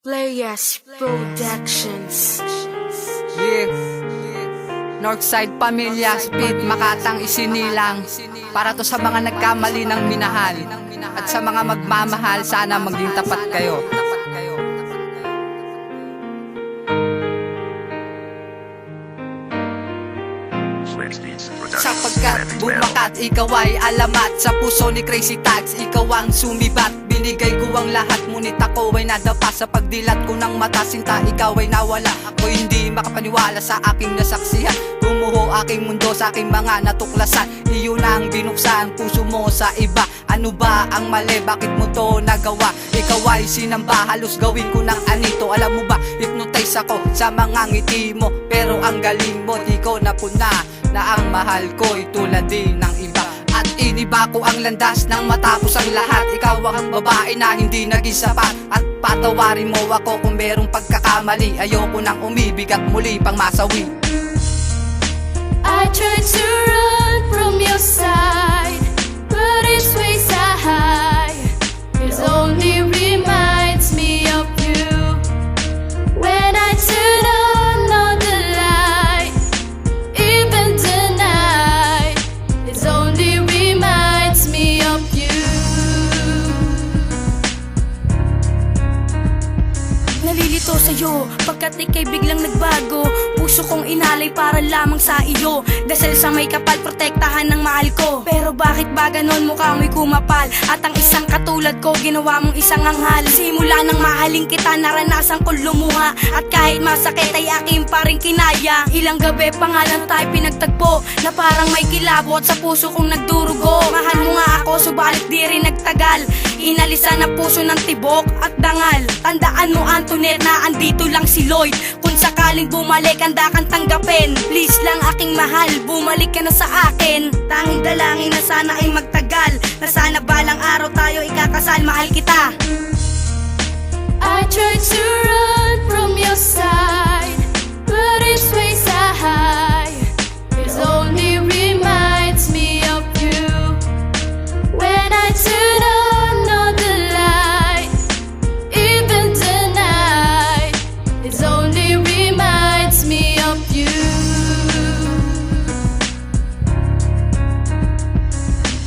Playas Productions. Yeah. Northside Pamilya, Speed, Makatang isinilang. Para to sa mga nagkamali ng minahal. At sa mga magmamahal, sana maging tapat kayo. Sapagkat bumakat, ikaw ay alamat sa puso ni Crazy Tags. Ikaw ang sumibat, binigay ko ang lahat, ngunit ako ay nadapa sa pagdilat ko ng mata. Sinta, ikaw ay nawala, ako hindi makapaniwala sa aking nasaksihan. Gumuho aking mundo sa aking mga natuklasan. Iyo na ang binuksan, puso mo sa iba. Ano ba ang mali, bakit mo to nagawa? Ikaw ay sinamba, halos gawin ko ng anito. Alam mo ba, hypnotize ako sa mga ngiti mo. Pero ang galing mo, di ko napuna na ang mahal ko'y tulad din ng iba. At iniba ko ang landas nang matapos ang lahat. Ikaw ang babae na hindi naging sapat. At patawarin mo ako kung merong pagkakamali. Ayoko nang umibig at muli pang masawi. I tried to run from your side, but it's ways I hide. It only reminds me of you. When I turn on the light, even tonight, it only reminds me of you. Nalilito sa'yo, pagkat ika'y biglang nagbago. Puso kong inalay para lamang sa iyo. Dasal sa may kapal, protektahan ng mahal ko. Pero bakit ba ganon mukha mo'y kumapal? At ang isang katulad ko, ginawa mong isang anghal. Simula nang mahaling kita, naranasan ko lumuha. At kahit masakit ay aking pa rin kinaya. Ilang gabi pa nga lang tayo pinagtagpo, na parang may kilabot sa puso kong nagdurugo. Mahal mo nga ako, subalit di rin nagtagal. Inalisan ang puso ng tibok at dangal. Tandaan mo, Antoinette, na andito lang si Lloyd. Kung sakaling bumalik, handa kang tanggapin. Please lang aking mahal, bumalik ka na sa akin. Tanging dalangin na sana ay magtagal, na sana balang araw tayo ikakasal. Mahal kita. I tried to run from your side, but it's ways I hide. It only reminds me of you. When I turn on the light, even tonight, it only reminds me of you.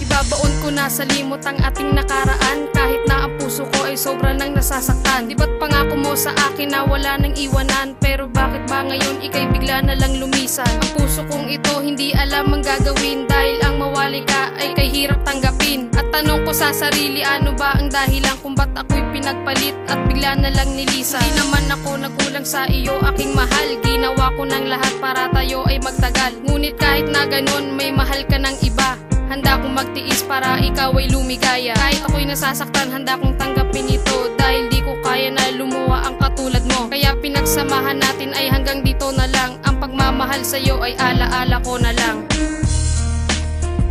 Ibabaon ko na sa limot ang ating nakaraan, kahit na ang puso ko ay sobra nang nasasaktan. Di ba't pangako mo sa akin na wala nang iwanan? Pero bakit ba ngayon ika'y bigla na lang lumisan? Ang puso kong ito hindi alam ang gagawin, dahil ang mawali ka ay kay hirap tanggapin. At tanong ko sa sarili, ano ba ang dahilan kung ba't ako'y pinagpalit at bigla na lang nilisan? Di naman ako nagulang sa iyo, aking mahal. Ginawa ko ng lahat para tayo ay magtagal. Ngunit kahit na ganon, may mahal ka ng iba. Handa kong magtiis para ikaw ay lumigaya. Kahit ako'y nasasaktan, handa kong tanggapin ito, dahil di ko kaya na lumuha ang katulad mo. Kaya pinagsamahan natin ay hanggang dito na lang. Ang pagmamahal sa'yo ay alaala ko na lang.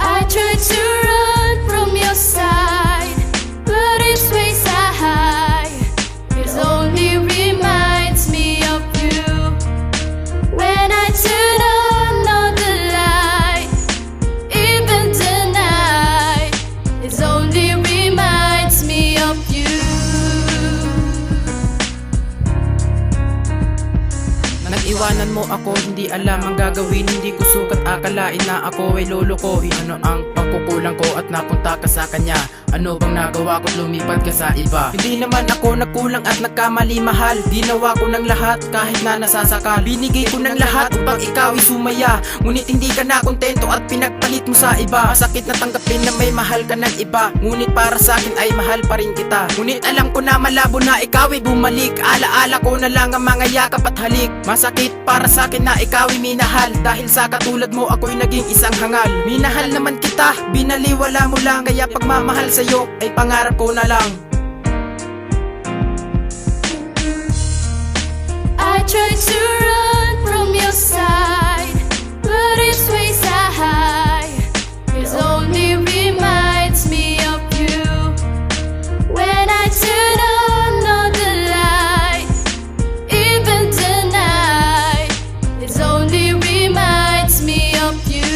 I tried to run from your side, but it's ways I hide. It only reminds me of you. When I turn on the light, even tonight, it only reminds me of you. Nag-iwanan mo ako, hindi alam ang gagawin. Hindi ko sukat akalain na ako ay lolokohin. Ano ang pagkukulang ko at napunta ka sa kanya? Ano bang nagawa ko't lumipat ka sa iba? Hindi naman ako nagkulang at nagkamali, mahal. Ginawa ko ng lahat kahit na nasasakal. Binigay ko ng lahat upang ikaw ay sumaya. Ngunit hindi ka na kontento at pinagpalit mo sa iba. Masakit na tanggapin na may mahal ka ng iba, ngunit para sa akin ay mahal pa rin kita. Ngunit alam ko na malabo na ikaw ay bumalik. Alaala ko na lang ang mga yakap at halik. Masakit para sa akin na ikaw ay minahal, dahil sa katulad mo ako'y naging isang hangal. Minahal naman kita, binaliwala mo lang. Kaya pagmamahal sa'yo ay pangarap ko na lang. I tried to run from your side, but it's ways I hide. It only reminds me of you. When I turn on the light, even tonight, it only reminds me of you.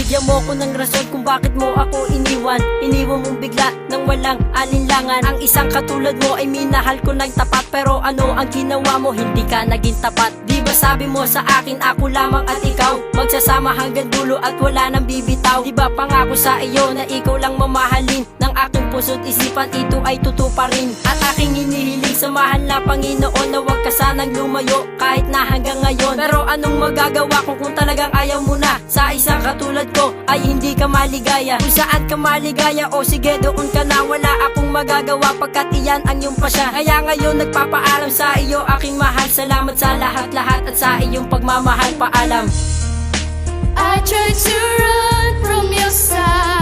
Bigyan mo ko ng rason kung bakit mo ako iniwan. Iniwan mong bigla nang walang alinlangan. Ang isang katulad mo ay minahal ko ng tapat, pero ano ang ginawa mo? Hindi ka naging tapat. Di ba sabi mo sa akin ako lamang at ikaw magsasama hanggang dulo at wala nang bibitaw? Di ba pangako sa iyo na ikaw lang mamahalin ng aking puso't isipan, ito ay tutuparin. At aking hinihiling sa mahal na Panginoon na huwag ka sanang lumayo kahit na hanggang ngayon. Pero anong magagawa ko kung talagang ayaw mo na sa isang katulad ko ay hindi ka maligaya? Kung saan ka maligaya, o sige doon ka na, wala akong magagawa pagkat iyan ang iyong pasya. Kaya ngayon nagpapaalam sa iyo aking mahal, salamat sa lahat-lahat at sa iyong pagmamahal. Paalam. I tried to run from your side,